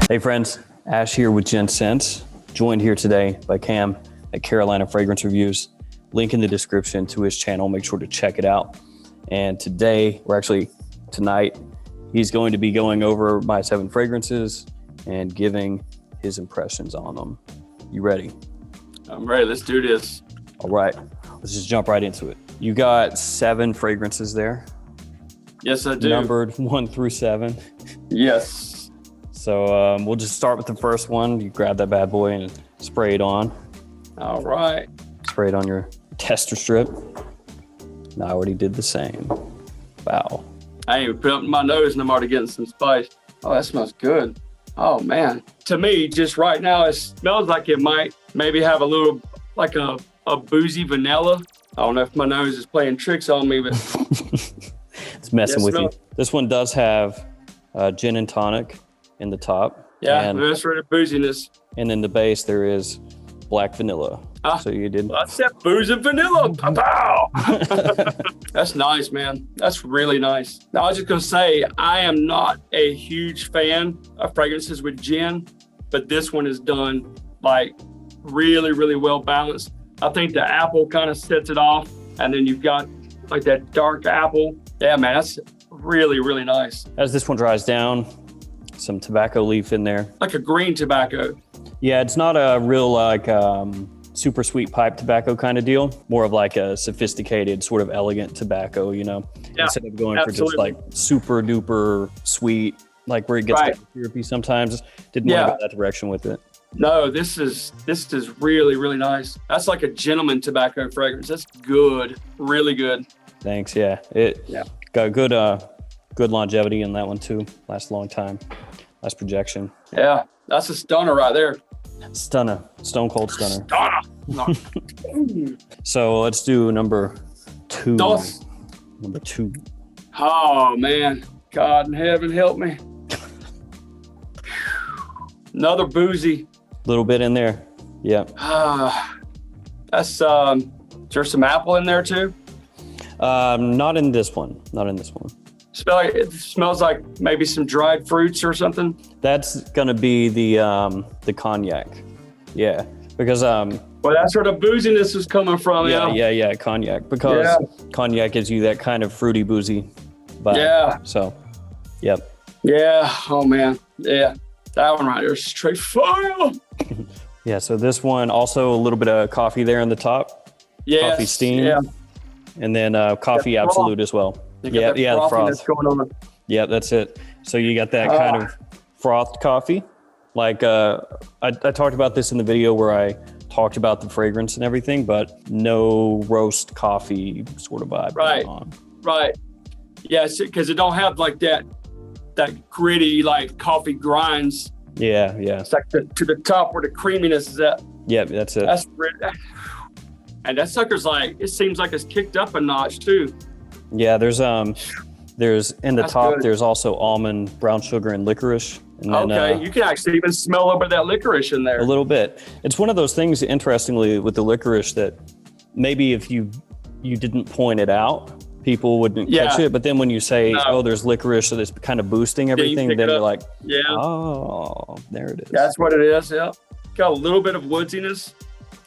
Hey friends, Ash here with Gents, joined here today by Cam at Carolina Fragrance Reviews. Link in the description to his channel, make sure to check it out. And tonight, he's going to be going over my 7 fragrances and giving his impressions on them. You ready? I'm ready, let's do this. All right, let's just jump right into it. You got 7 fragrances there. Yes, I do. Numbered 1 through 7. Yes. So we'll just start with the first one. You grab that bad boy and spray it on. All right. Spray it on your tester strip. And I already did the same. Wow. I ain't even put it up in my nose and I'm already getting some spice. Oh, that smells good. Oh man. To me, just right now, it smells like it might maybe have a little, like a boozy vanilla. I don't know if my nose is playing tricks on me, but it's messing with you. This one does have gin and tonic in the top. Yeah, and that's right, booziness. And in the base, there is black vanilla. So you did. That's that booze and vanilla. Pow! That's nice, man. That's really nice. Now, I was just going to say, I am not a huge fan of fragrances with gin, but this one is done like really, really well balanced. I think the apple kind of sets it off, and then you've got like that dark apple. Yeah, man, that's really, really nice. As this one dries down, some tobacco leaf in there. Like a green tobacco. Yeah, it's not a real like super sweet pipe tobacco kind of deal. More of like a sophisticated, sort of elegant tobacco, you know? Yeah, instead of going absolutely. for just like super duper sweet, like where it gets right. syrupy sometimes. Didn't want to go that direction with it. No, this is really, really nice. That's like a gentleman tobacco fragrance. That's good, really good. Thanks, yeah. It got good longevity in that one too. Lasts a long time. Nice projection. Yeah, that's a stunner right there. Stunner, stone cold stunner. Stunner. So let's do number 2. Dos. Number 2. Oh man, God in heaven help me. Another boozy. Little bit in there. Yeah. That's is there some apple in there too? Not in this one. Not in this one. It smells like maybe some dried fruits or something. That's gonna be the cognac. Yeah, because well, that's where the booziness is coming from. Yeah, cognac, because cognac gives you that kind of fruity boozy vibe. Yeah. So, yep. Yeah. Oh man. Yeah. That one right there is straight fire. Yeah. So this one also a little bit of coffee there in the top. Yeah. Coffee steam. Yeah. And then coffee absolute as well. Yeah, the froth. Going on. Yeah, that's it. So you got that kind of frothed coffee. Like I talked about this in the video where I talked about the fragrance and everything, but no roast coffee sort of vibe going on. Right. Yeah, because it don't have like that gritty like coffee grinds. Yeah. It's like to the top where the creaminess is at. Yeah, that's it. And that sucker's like, it seems like it's kicked up a notch too. Yeah, there's in the top, good. there's also almond, brown sugar, and licorice. And then, you can actually even smell a little bit of that licorice in there. A little bit. It's one of those things, interestingly, with the licorice that maybe if you didn't point it out, people wouldn't catch it. But then when you say, there's licorice, so it's kind of boosting everything, then you're like, oh, there it is. That's what it is, yeah. Got a little bit of woodsiness.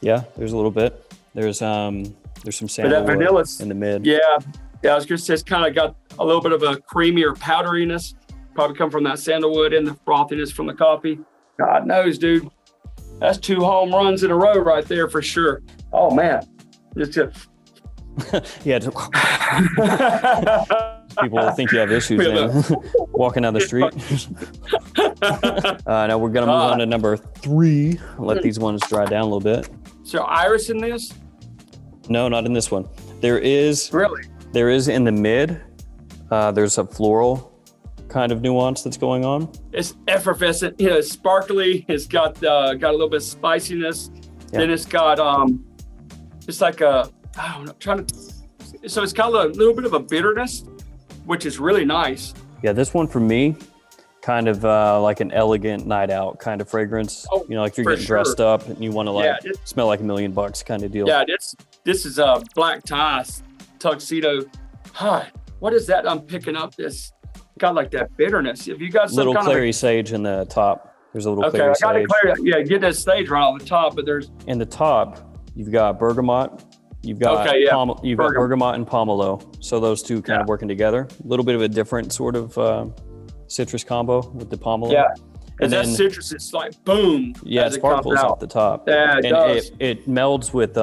Yeah, there's a little bit. There's some sandalwood in the mid. Yeah, I was gonna say it's kind of got a little bit of a creamier powderiness. Probably come from that sandalwood and the frothiness from the coffee. God knows, dude. That's 2 home runs in a row right there for sure. Oh man, yeah. People will think you have issues walking down the street. Now we're gonna move on to number 3. Let these ones dry down a little bit. So iris in this? No, not in this one. There is in the mid. There's a floral kind of nuance that's going on. It's effervescent, it's sparkly. It's got a little bit of spiciness. Yeah. Then it's got it's like so it's got a little bit of a bitterness, which is really nice. Yeah, this one for me, kind of like an elegant night out kind of fragrance. Oh, like you're getting dressed up and you want to smell like $1 million kind of deal. Yeah, this is a black tie tuxedo. Hi, what is that I'm picking up? This got like that bitterness. If you got some little clary sage in the top. There's a little Okay, clear I got to sage. clear. Yeah, get that sage right on the top, but there's. In the top, you've got bergamot. You've got bergamot and pomelo. So those two kind of working together. A little bit of a different sort of citrus combo with the pomelo. Yeah. And that citrus is like boom. Yeah, it sparkles off the top. Yeah, it does. It melds with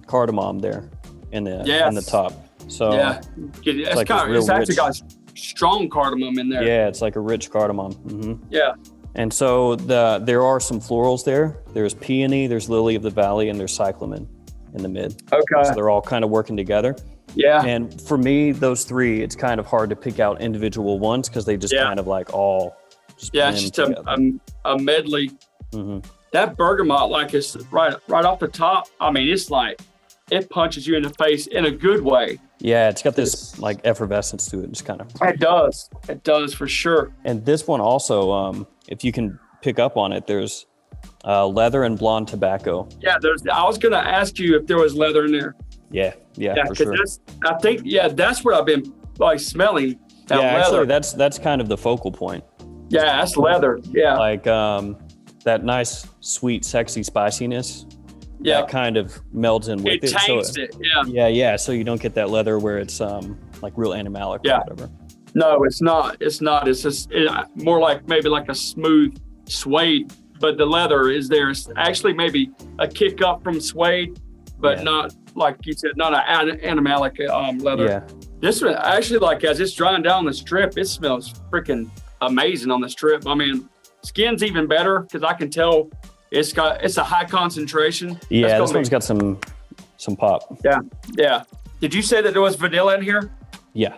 cardamom there in the top. So yeah, it's actually got strong cardamom in there. Yeah, it's like a rich cardamom. Mm-hmm. Yeah. And so there are some florals there. There's peony, there's lily of the valley, and there's cyclamen in the mid. Okay. So they're all kind of working together. Yeah. And for me, those three, it's kind of hard to pick out individual ones because they just kind of like all just it's just a medley. Mm-hmm. That bergamot, like it's right off the top. I mean, it's like it punches you in the face in a good way. Yeah, it's got this like effervescence to it. Just kind of. It does for sure. And this one also, if you can pick up on it, there's leather and blonde tobacco. Yeah, I was gonna ask you if there was leather in there. Yeah, for sure. I think that's what I've been like smelling. That leather. Actually, that's kind of the focal point. Yeah, that's leather. Yeah, like that nice, sweet, sexy spiciness. Yeah, that kind of melds in with it. It taints it. Yeah. So you don't get that leather where it's like real animalic or whatever. No, it's not. It's just more like maybe like a smooth suede, but the leather is there. It's actually maybe a kick up from suede, but not like you said, not an animalic leather. Yeah. This one actually, like as it's drying down the strip, it smells freaking amazing on the strip. I mean, skin's even better because I can tell it's a high concentration. Yeah, this one's got some pop. Yeah. Did you say that there was vanilla in here? Yeah.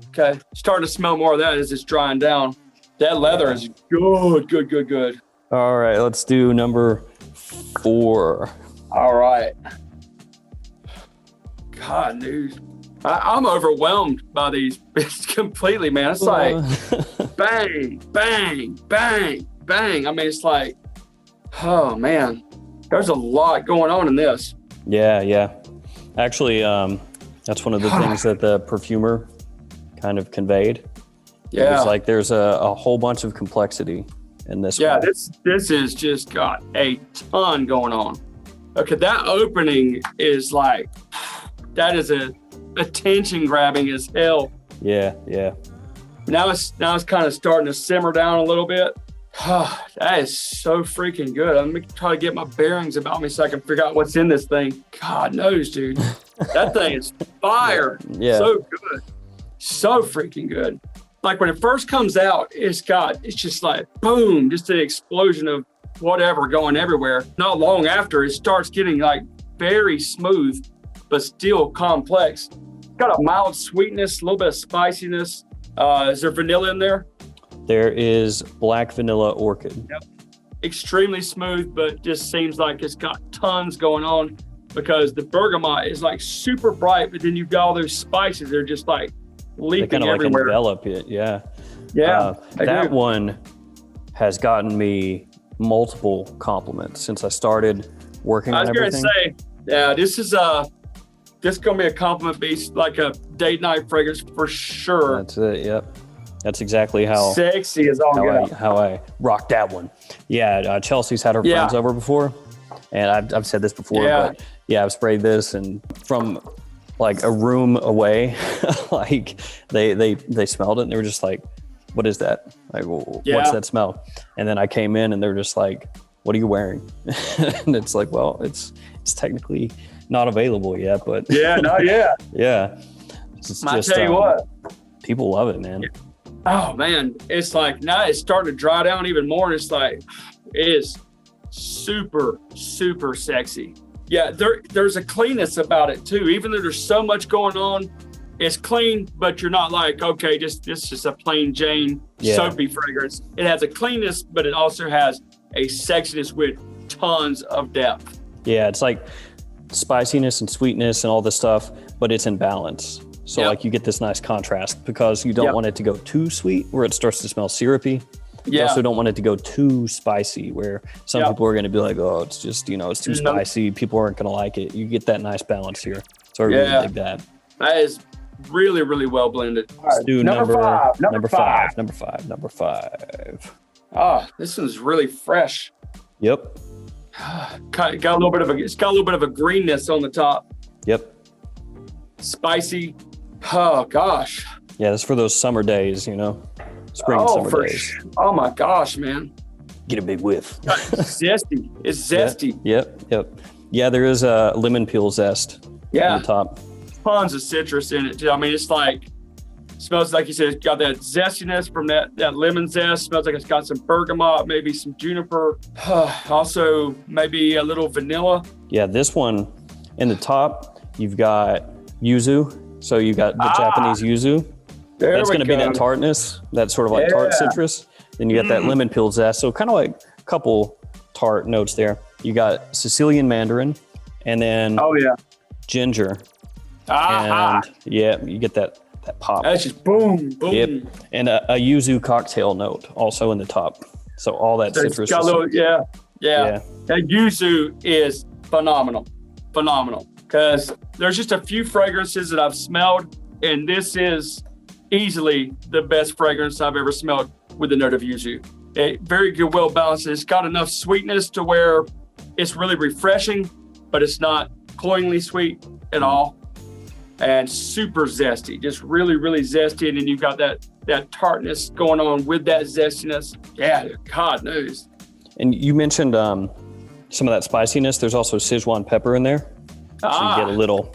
Okay. Starting to smell more of that as it's drying down. That leather is good. All right, let's do number 4. All right. God, dude. I'm overwhelmed by these completely, man. It's like bang, bang, bang, bang. I mean, it's like, oh, man. There's a lot going on in this. Yeah. Actually, that's one of the things that the perfumer kind of conveyed. Yeah. It's like there's a whole bunch of complexity in this one. Yeah, this is just got a ton going on. Okay, that opening is like, that is attention grabbing as hell. Yeah. Now it's kind of starting to simmer down a little bit. That is so freaking good. Let me try to get my bearings about me so I can figure out what's in this thing. God knows, dude. That thing is fire. Yeah. So good. So freaking good. Like when it first comes out, it's just like boom, just an explosion of whatever going everywhere. Not long after, it starts getting like very smooth, but still complex. Got a mild sweetness, a little bit of spiciness. Is there vanilla in there? There is black vanilla orchid. Yep. Extremely smooth, but just seems like it's got tons going on because the bergamot is like super bright, but then you've got all those spices. They're just like leaping they kind of everywhere. Like envelop it. Yeah. That one has gotten me multiple compliments since I started working on everything. I was going to say, yeah, this is going to be a compliment based, like a date night fragrance for sure. That's it. Yep. That's exactly how sexy is all good. How I rocked that one. Yeah. Chelsea's had her friends over before, and I've said this before, but I've sprayed this and from like a room away, like they smelled it and they were just like, what is that? Like, what's that smell? And then I came in and they were just like, what are you wearing? And it's like, well, it's technically not available yet, but not yet. Yeah. I tell you what, people love it, man. Oh man, it's like now it's starting to dry down even more, and it's like it is super, super sexy. Yeah, there's a cleanness about it too. Even though there's so much going on, it's clean, but you're not like, okay, this is just a plain Jane soapy fragrance. It has a cleanness, but it also has a sexiness with tons of depth. Yeah, it's like spiciness and sweetness and all this stuff, but it's in balance. So like you get this nice contrast because you don't want it to go too sweet where it starts to smell syrupy. You also don't want it to go too spicy where some people are going to be like, oh, it's just, it's too spicy. People aren't going to like it. You get that nice balance here. So I really like that. That is really, really well blended. Let's do number 5. Number five. This one's really fresh. Yep. Got a little bit of it's got a little bit of a greenness on the top. Yep. Spicy. Oh gosh. Yeah, that's for those summer days, you know, spring and summer days. Oh my gosh, man. Get a big whiff. Zesty. It's zesty. Yep. Yeah, there is a lemon peel zest on the top. Tons of citrus in it too. I mean, it's like, smells like you said, it's got that zestiness from that lemon zest. Smells like it's got some bergamot, maybe some juniper. Also, maybe a little vanilla. Yeah, this one in the top, you've got yuzu. So you got the Japanese yuzu. That's going to be that tartness, that sort of like tart citrus. Then you got that lemon peel zest. So kind of like a couple tart notes there. You got Sicilian mandarin and then ginger. And you get that pop. That's just boom. Yep. And a yuzu cocktail note also in the top. So all that citrus. Got a little, That yuzu is phenomenal. Because there's just a few fragrances that I've smelled, and this is easily the best fragrance I've ever smelled with a note of yuzu. Very good, well balanced. It's got enough sweetness to where it's really refreshing, but it's not cloyingly sweet at all. And super zesty, just really, really zesty. And then you've got that tartness going on with that zestiness. Yeah, God knows. And you mentioned some of that spiciness. There's also Sichuan pepper in there. So you get a little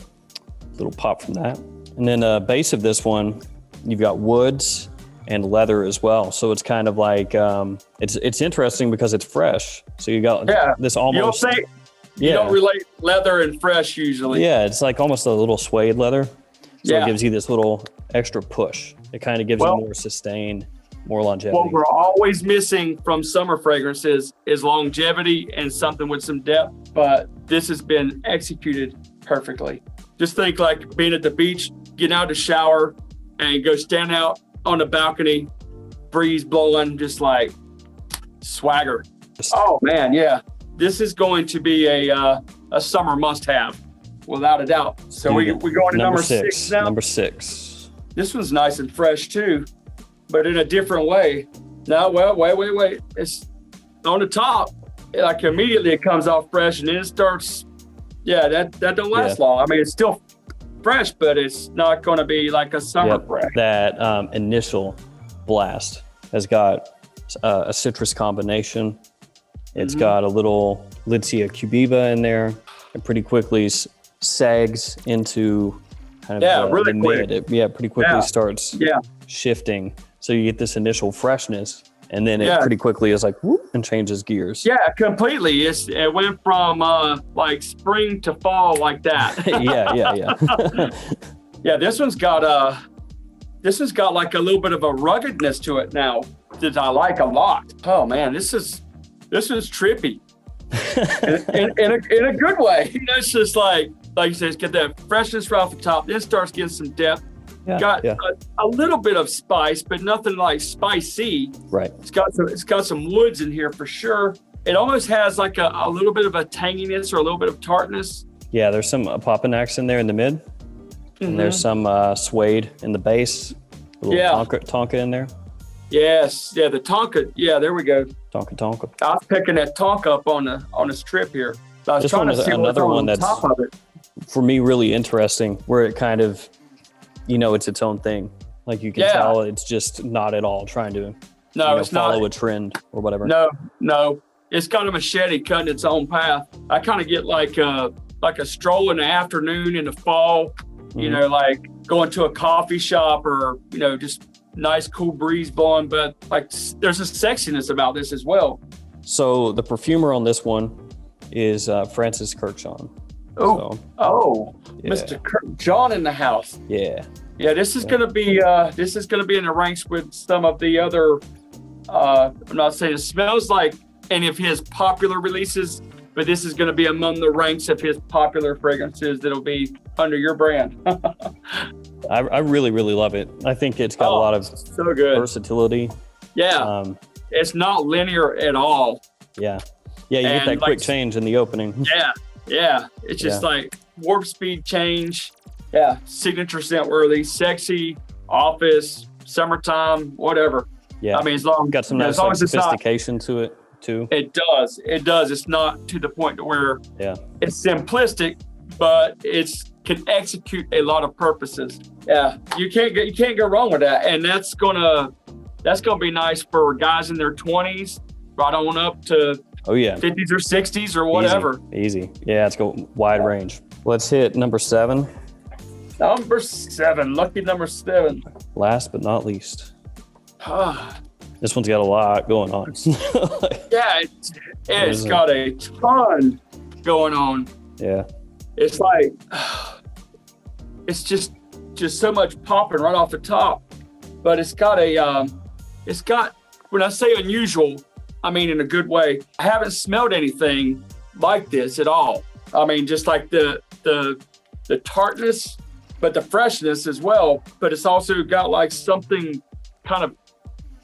pop from that. And then base of this one, you've got woods and leather as well. So it's kind of like, it's interesting because it's fresh. So you got this almost... You don't relate leather and fresh usually. Yeah, it's like almost a little suede leather. So it gives you this little extra push. It kind of gives you more sustain, more longevity. What we're always missing from summer fragrances is longevity and something with some depth, but this has been executed perfectly. Just think like being at the beach, getting out to shower and go stand out on the balcony, breeze blowing, just like swagger. Oh man, yeah. This is going to be a summer must-have, without a doubt. So we're going to number six now. Number 6. This one's nice and fresh too, but in a different way. Now, wait. It's on the top. Like immediately it comes off fresh, and then it starts. Yeah, that don't last long. I mean, it's still fresh, but it's not going to be like a summer fresh. That initial blast has got a citrus combination. It's got a little Lidsia cubiva in there. It pretty quickly sags into kind of really quick. Pretty quickly starts shifting. So you get this initial freshness, and then it pretty quickly is like whoop and changes gears. Yeah, completely. It went from like spring to fall like that. Yeah, this one's got like a little bit of a ruggedness to it now that I like a lot. Oh man, this is trippy in a good way. You know, it's just like you said, it's got that freshness right off the top. Then it starts getting some depth. Got a little bit of spice, but nothing like spicy. Right. It's got some woods in here for sure. It almost has like a little bit of a tanginess or a little bit of tartness. Yeah, there's some Papanax in there in the mid. And there's some suede in the base. A little tonka in there. Yes, the tonka. Yeah, there we go. Tonka. I was picking that tonka up on this trip here. So I was trying to see another one that's top of it. For me really interesting, where it kind of, it's its own thing. Like you can tell it's just not at all trying to follow a trend or whatever. No. It's got a machete cutting its own path. I kind of get like a stroll in the afternoon in the fall, like going to a coffee shop or, just nice cool breeze blowing, but like there's a sexiness about this as well. So the perfumer on this one is Francis Kirkjohn. Mr. Kirkjohn in the house. Yeah, this is gonna be in the ranks with some of the other I'm not saying it smells like any of his popular releases, but this is going to be among the ranks of his popular fragrances that'll be under your brand. I really, really love it. I think it's got a lot of versatility. Yeah. It's not linear at all. Yeah. Yeah, you get that quick change in the opening. Yeah. It's just like warp speed change. Yeah. Signature scent worthy, sexy, office, summertime, whatever. Yeah. I mean, as long Got some as nice long like, as it's not, sophistication to it too. it does. It does. It's not to the point where Yeah. it's simplistic, but it's can execute a lot of purposes. Yeah, you can't go wrong with that, and that's gonna be nice for guys in their 20s, right on up to Oh yeah. 50s or 60s or whatever. Easy. Yeah, it's go wide range. Let's hit number 7. Number 7, lucky number 7. Last but not least. Ah, This one's got a lot going on. yeah, it's got a ton going on. Yeah. It's like it's just so much popping right off the top, but it's got when I say unusual, I mean in a good way. I haven't smelled anything like this at all. I mean, just like the tartness, but the freshness as well. But it's also got like something kind of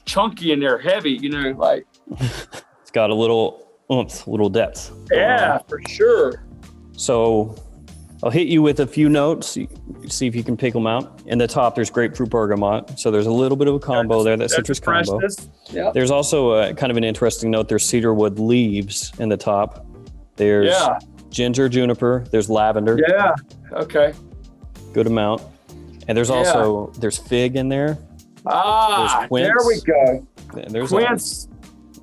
chunky in there, heavy, like It's got a little oomph, a little depth. Yeah, for sure. So I'll hit you with a few notes, see if you can pick them out. In the top, there's grapefruit bergamot. So there's a little bit of a combo there, that citrus combo. Yeah. There's also a kind of an interesting note. There's cedarwood leaves in the top. There's ginger, juniper. There's lavender. Yeah. Okay. Good amount. And there's also, there's fig in there. Ah, there we go. There's quince,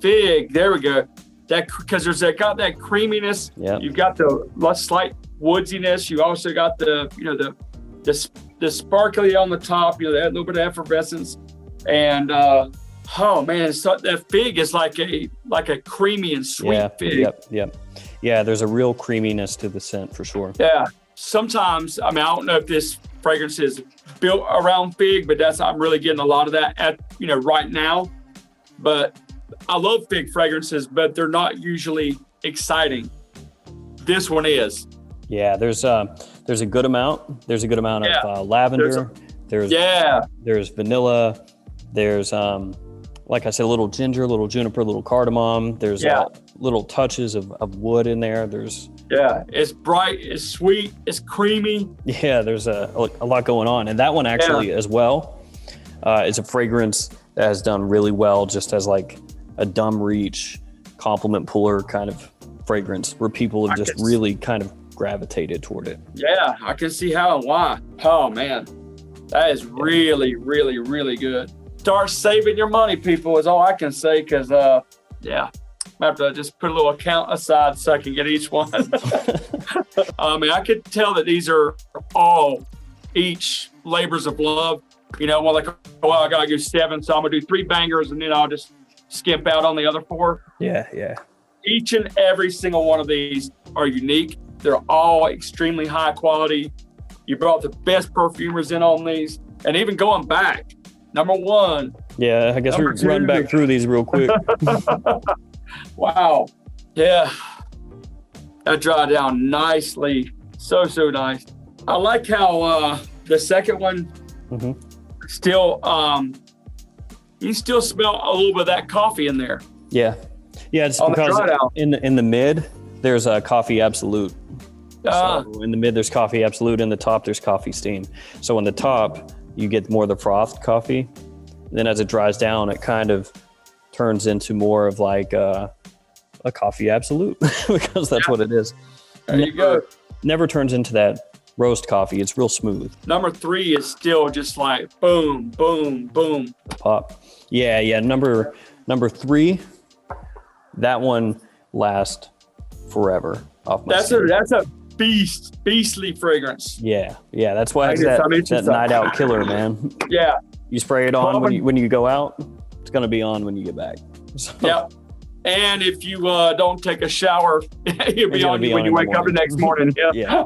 fig. There we go. That because got that creaminess. Yeah. You've got the slight woodsiness. You also got the sparkly on the top. That little bit of effervescence, and oh man, so that fig is like a creamy and sweet fig. Yep. Yeah, there's a real creaminess to the scent for sure. Yeah. Sometimes, I mean, I don't know if this fragrance is built around fig, but I'm really getting a lot of that at right now. But I love fig fragrances, but they're not usually exciting. This one is. Yeah, there's a good amount. There's a good amount of lavender. There's vanilla. There's like I said, a little ginger, a little juniper, a little cardamom. There's little touches of wood in there. It's bright, it's sweet, it's creamy. Yeah, there's a lot going on. And that one actually as well is a fragrance that has done really well just as like a dumb reach compliment puller kind of fragrance where people have just really kind of gravitated toward it. Yeah, I can see how and why. Oh man, that is really, really, really good. Start saving your money, people, is all I can say, because I have to just put a little account aside so I can get each one. I mean, I could tell that these are all each labors of love. Well, like, I gotta do 7, so I'm gonna do 3 bangers, and then I'll just skimp out on the other 4. Yeah. Each and every single one of these are unique. They're all extremely high quality. You brought the best perfumers in on these, and even going back. Number 1. Yeah, I guess we'll run back through these real quick. Wow. Yeah. That dried down nicely. So nice. I like how the second one still, you still smell a little bit of that coffee in there. Yeah, it's because in the mid, there's a coffee absolute. So in the mid, there's coffee absolute. In the top, there's coffee steam. So in the top, you get more of the frothed coffee. Then as it dries down, it kind of turns into more of like a coffee absolute because that's what it is. There you go. Never turns into that roast coffee. It's real smooth. Number 3 is still just like boom, boom, boom. Pop. Yeah. Number 3, that one lasts forever off my skin. That's a beastly fragrance. Yeah. That's why it's that night out killer, man. Yeah. You spray it on when you go out. It's gonna be on when you get back. So. Yep. And if you don't take a shower, you'll be on when you wake up the next morning. Yeah.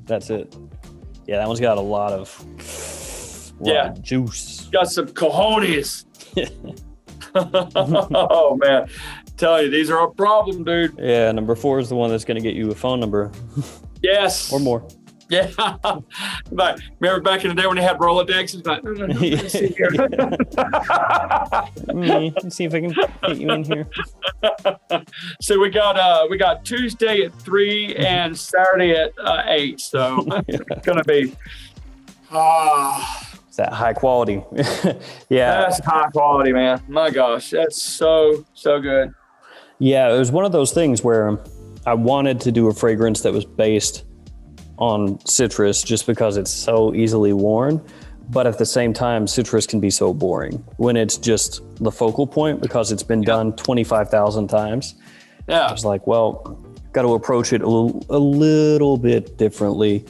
That's it. Yeah, that one's got a lot of juice. Got some cojones. Oh man. Tell you, these are a problem, dude. Yeah, number 4 is the one that's going to get you a phone number. Yes. Or more. Yeah. But remember back in the day when they had Rolodexes? Like, Let's see if I can get you in here. So we got Tuesday at 3 and Saturday at 8. So it's going to be It's that high quality. Yeah. That's high quality, man. My gosh, that's so good. Yeah, it was one of those things where I wanted to do a fragrance that was based on citrus just because it's so easily worn. But at the same time, citrus can be so boring when it's just the focal point because it's been done 25,000 times. Yeah. I was like, well, got to approach it a little bit differently,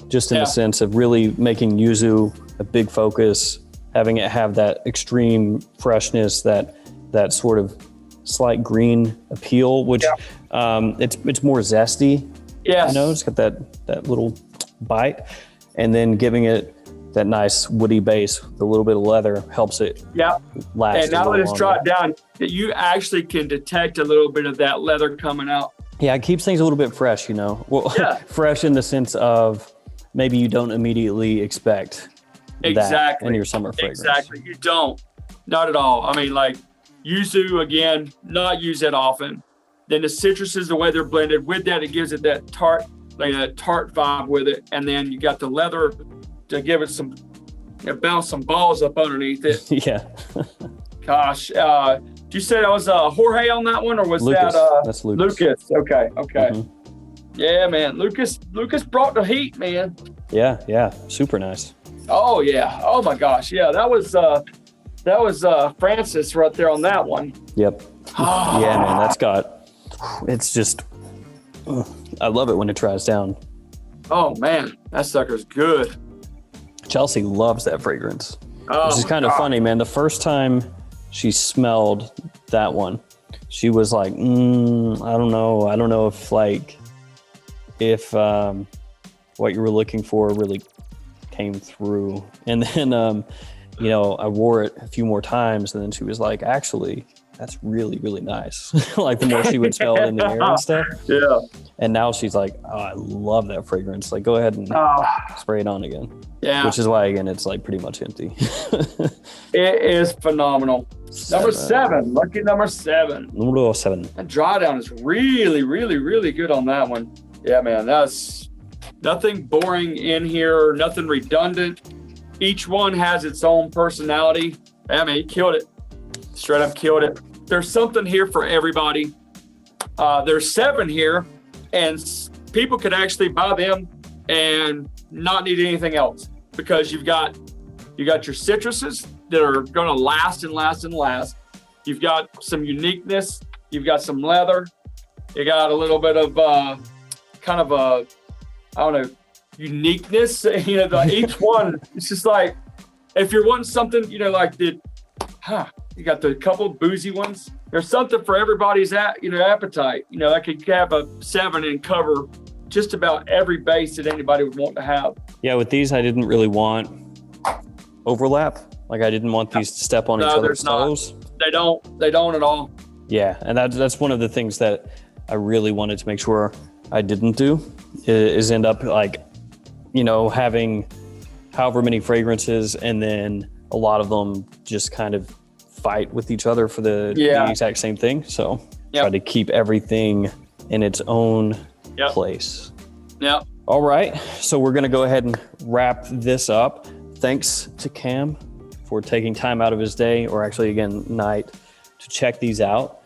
just in the sense of really making yuzu a big focus, having it have that extreme freshness, that sort of slight green appeal, which it's more zesty. Yes. You know, it's got that little bite, and then giving it that nice woody base with a little bit of leather helps it last. And now that it's dropped down, you actually can detect a little bit of that leather coming out. Yeah, it keeps things a little bit fresh, you know. Well, fresh in the sense of maybe you don't immediately expect that in your summer fragrance. Exactly, you don't. Not at all. I mean, like yuzu, again, not used that often. Then the citruses, the way they're blended with that, it gives it that tart, like that tart vibe with it. And then you got the leather to give it some, bounce some balls up underneath it. Yeah. Gosh, did you say that was Jorge on that one, or was Lucas. that That's Lucas? Lucas. Okay. Yeah, man. Lucas brought the heat, man. Yeah. Super nice. Oh yeah. Oh my gosh. Yeah, that was Francis right there on that one. Yep. Yeah, man. It's just, I love it when it dries down. Oh man, that sucker's good. Chelsea loves that fragrance. Oh, which is kind of funny, man. The first time she smelled that one, she was like, I don't know if what you were looking for really came through. And then, I wore it a few more times, and then she was like, actually, that's really, really nice. Like the more she would smell it in the air and stuff. Yeah. And now she's like, oh, I love that fragrance. Like, go ahead and spray it on again. Yeah. Which is why, again, it's like pretty much empty. It is phenomenal. Number 7, lucky number 7. Number 7. That dry down is really, really, really good on that one. Yeah, man, that's nothing boring in here, nothing redundant. Each one has its own personality. Yeah, man, he killed it. Straight up killed it. There's something here for everybody. There's 7 here, and people could actually buy them and not need anything else, because you got your citruses that are going to last and last and last. You've got some uniqueness. You've got some leather. You got a little bit of uniqueness. Each one. It's just like, if you're wanting something, like you got the couple boozy ones. There's something for everybody's appetite. That could have a 7 and cover just about every base that anybody would want to have. Yeah, with these, I didn't really want overlap. Like, I didn't want these to step on each other's toes. They don't at all. Yeah, and that's one of the things that I really wanted to make sure I didn't do, is end up having however many fragrances, and then a lot of them just kind of fight with each other for the exact same thing. So try to keep everything in its own place. Yep. All right. So we're going to go ahead and wrap this up. Thanks to Cam for taking time out of his day, or actually, again, night, to check these out.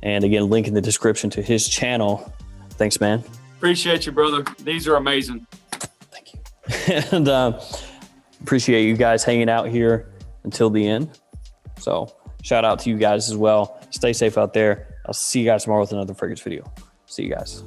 And again, link in the description to his channel. Thanks, man. Appreciate you, brother. These are amazing. Thank you. And appreciate you guys hanging out here until the end. So shout out to you guys as well. Stay safe out there. I'll see you guys tomorrow with another fragrance video. See you guys.